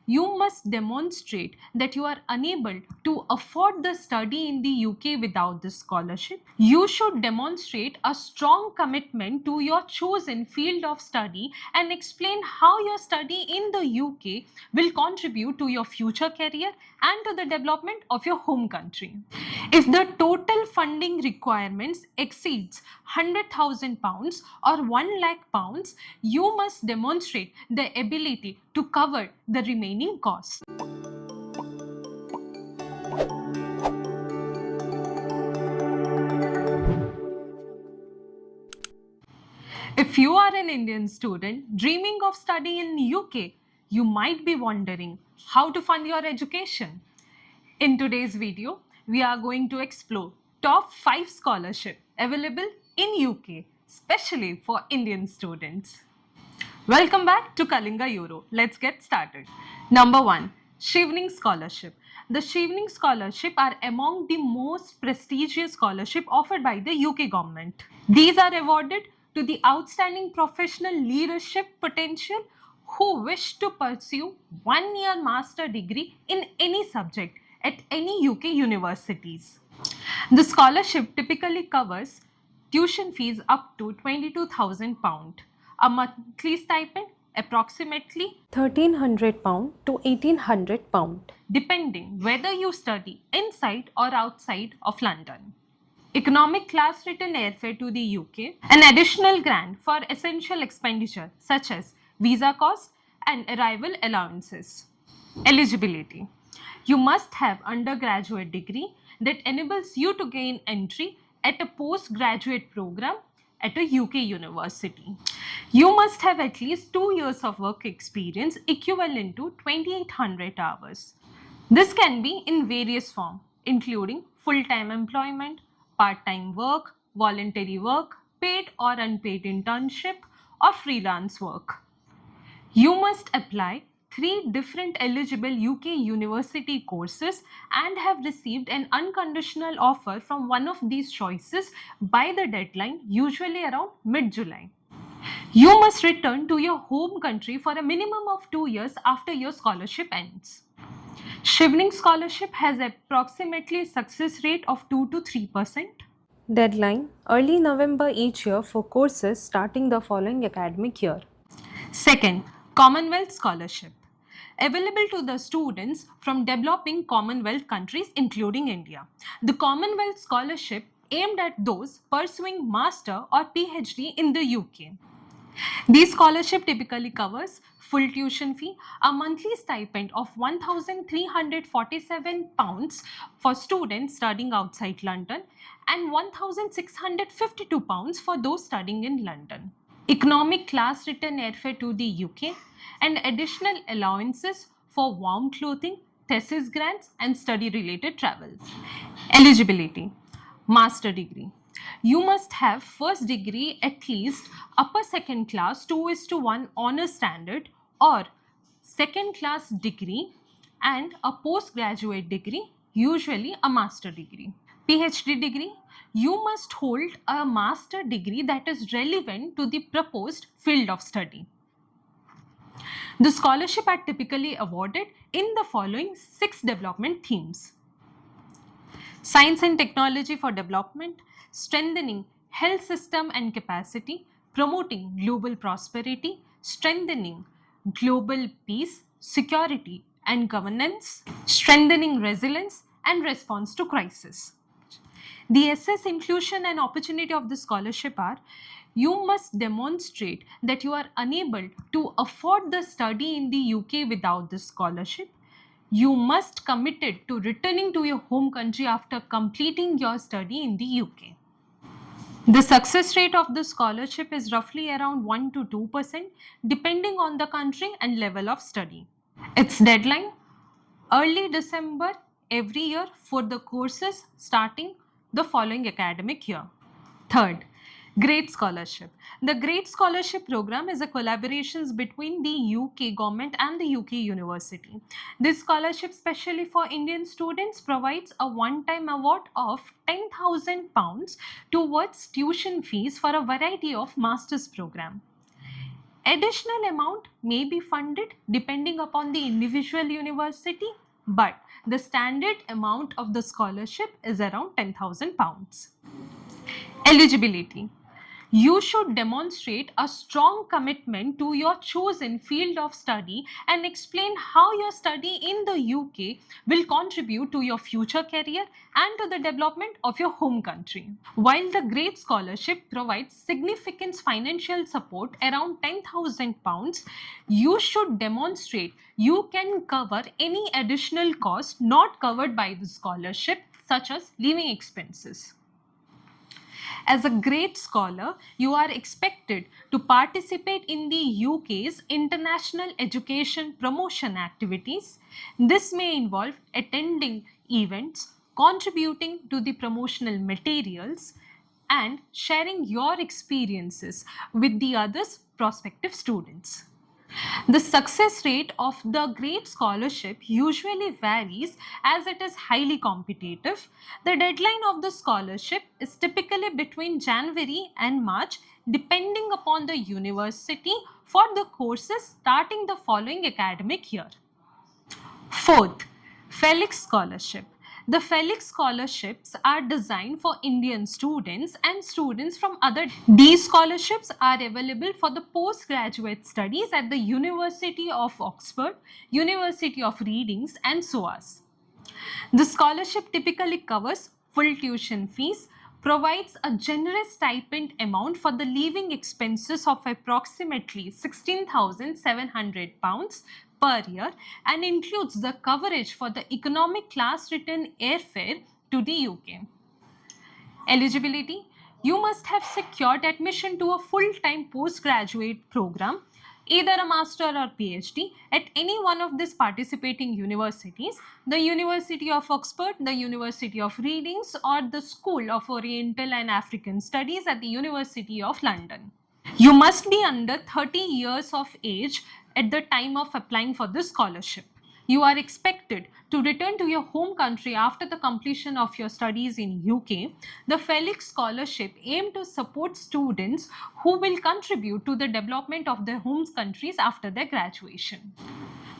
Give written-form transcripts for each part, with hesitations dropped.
you must demonstrate that you are unable to afford the study in the UK without this scholarship. You should demonstrate a strong commitment to your chosen field of study and explain how your study in the UK will contribute to your future career and to the development of your home country. If the total funding requirements exceeds £100,000 or £1 lakh, you must demonstrate the ability to cover the remaining costs. If you are an Indian student dreaming of study in UK, you might be wondering how to fund your education. In today's video, we are going to explore top 5 scholarships available in UK, especially for Indian students. Welcome back to Kalinga Euro. Let's get started. Number 1, Shivning Scholarship. The Shivning Scholarship are among the most prestigious scholarships offered by the UK government. These are awarded to the outstanding professional leadership potential who wish to pursue 1-year master degree in any subject at any UK universities. The scholarship typically covers tuition fees up to £22,000, a monthly stipend approximately £1,300 to £1,800. depending whether you study inside or outside of London. Economic class return airfare to the UK, an additional grant for essential expenditure such as visa costs and arrival allowances. Eligibility. You must have undergraduate degree that enables you to gain entry at a postgraduate program at a UK university. You must have at least 2 years of work experience equivalent to 2800 hours. This can be in various forms, including full-time employment, part-time work, voluntary work, paid or unpaid internship, or freelance work. You must apply 3 different eligible UK university courses and have received an unconditional offer from one of these choices by the deadline, usually around mid-July. You must return to your home country for a minimum of 2 years after your scholarship ends. Shivning Scholarship has approximately a success rate of 2 to 3%. Deadline early November each year for courses starting the following academic year. Second, Commonwealth Scholarship. Available to the students from developing Commonwealth countries including India. The Commonwealth Scholarship aimed at those pursuing master or PhD in the UK. This scholarship typically covers full tuition fee, a monthly stipend of £1,347 for students studying outside London and £1,652 for those studying in London. Economic class return airfare to the UK and additional allowances for warm clothing, thesis grants and study related travel. Eligibility. Master degree. You must have first degree at least upper second class 2:1 honor standard or second class degree and a postgraduate degree, usually a master degree. PhD degree. You must hold a master degree that is relevant to the proposed field of study. The scholarship are typically awarded in the following 6 development themes. Science and technology for development, strengthening health system and capacity, promoting global prosperity, strengthening global peace, security and governance, strengthening resilience and response to crisis. The SS inclusion and opportunity of the scholarship are: you must demonstrate that you are unable to afford the study in the UK without this scholarship. You must committed to returning to your home country after completing your study in the UK. The success rate of the scholarship is roughly around 1 to 2% depending on the country and level of study. Its deadline early December every year for the courses starting the following academic year. Third, Great Scholarship. The Great Scholarship program is a collaboration between the UK government and the UK university. This scholarship, specially for Indian students, provides a one-time award of £10,000 towards tuition fees for a variety of master's program. Additional amount may be funded depending upon the individual university, but the standard amount of the scholarship is around £10,000. Eligibility. You should demonstrate a strong commitment to your chosen field of study and explain how your study in the UK will contribute to your future career and to the development of your home country. While the Great Scholarship provides significant financial support around £10,000, you should demonstrate you can cover any additional cost not covered by the scholarship, such as living expenses. As a great scholar, you are expected to participate in the UK's international education promotion activities. This may involve attending events, contributing to the promotional materials, and sharing your experiences with the others prospective students. The success rate of the Great Scholarship usually varies as it is highly competitive. The deadline of the scholarship is typically between January and March, depending upon the university, for the courses starting the following academic year. Fourth, Felix Scholarship. The Felix Scholarships are designed for Indian students and students from other. These scholarships are available for the postgraduate studies at the University of Oxford, University of Reading, and SOAS. The scholarship typically covers full tuition fees, provides a generous stipend amount for the living expenses of approximately £16,700 per year, and includes the coverage for the economic class return airfare to the UK. Eligibility. You must have secured admission to a full-time postgraduate program, either a master or PhD, at any one of these participating universities, the University of Oxford, the University of Reading, or the School of Oriental and African Studies at the University of London. You must be under 30 years of age at the time of applying for this scholarship. You are expected to return to your home country after the completion of your studies in UK. The Felix Scholarship aims to support students who will contribute to the development of their home countries after their graduation.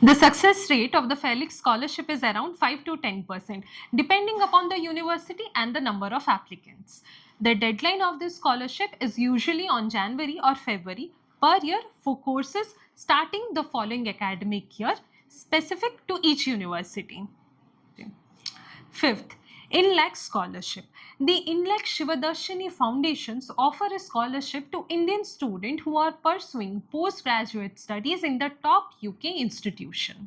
The success rate of the Felix Scholarship is around 5 to 10%, depending upon the university and the number of applicants. The deadline of this scholarship is usually on January or February per year for courses starting the following academic year, specific to each university. Fifth, INLAC Scholarship. The INLAC Shivadarshini Foundations offer a scholarship to Indian students who are pursuing postgraduate studies in the top UK institution.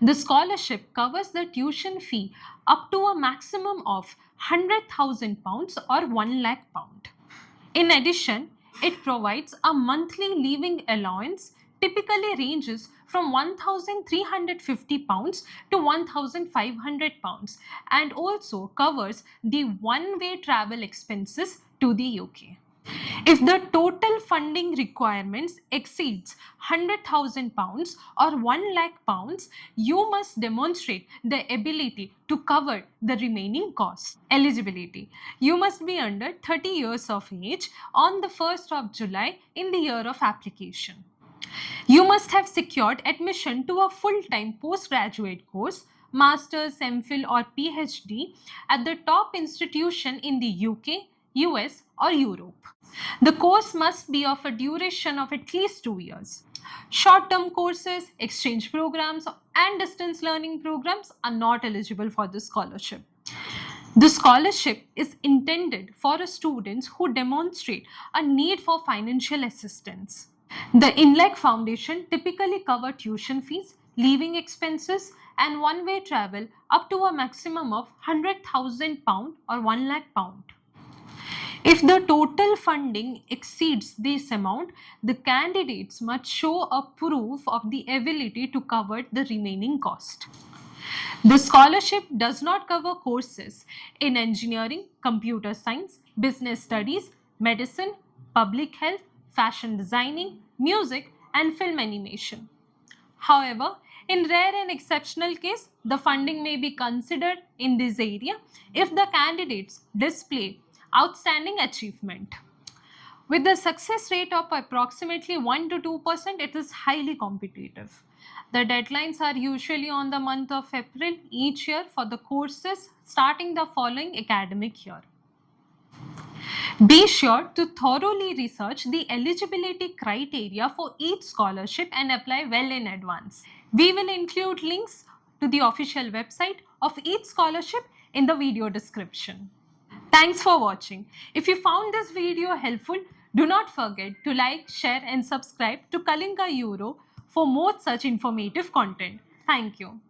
The scholarship covers the tuition fee up to a maximum of £100,000 or £1 lakh. In addition, it provides a monthly living allowance, typically ranges from £1,350 to £1,500, and also covers the one-way travel expenses to the UK. If the total funding requirements exceeds £100,000 or £1 lakh, you must demonstrate the ability to cover the remaining costs. Eligibility. You must be under 30 years of age on the 1st of July in the year of application. You must have secured admission to a full-time postgraduate course, Master's, MPhil or PhD at the top institution in the UK, US or Europe. The course must be of a duration of at least 2 years. Short-term courses, exchange programs and distance learning programs are not eligible for this scholarship. The scholarship is intended for students who demonstrate a need for financial assistance. The INLAC Foundation typically cover tuition fees, living expenses and one-way travel up to a maximum of £100,000 or £1 lakh. If the total funding exceeds this amount, the candidates must show a proof of the ability to cover the remaining cost. The scholarship does not cover courses in engineering, computer science, business studies, medicine, public health, fashion designing, music, and film animation. However, in rare and exceptional case, the funding may be considered in this area if the candidates display outstanding achievement. With a success rate of approximately 1 to 2%, it is highly competitive. The deadlines are usually on the month of April each year for the courses starting the following academic year. Be sure to thoroughly research the eligibility criteria for each scholarship and apply well in advance. We will include links to the official website of each scholarship in the video description. Thanks for watching. If you found this video helpful, do not forget to like, share and subscribe to Kalinga Euro for more such informative content. Thank you.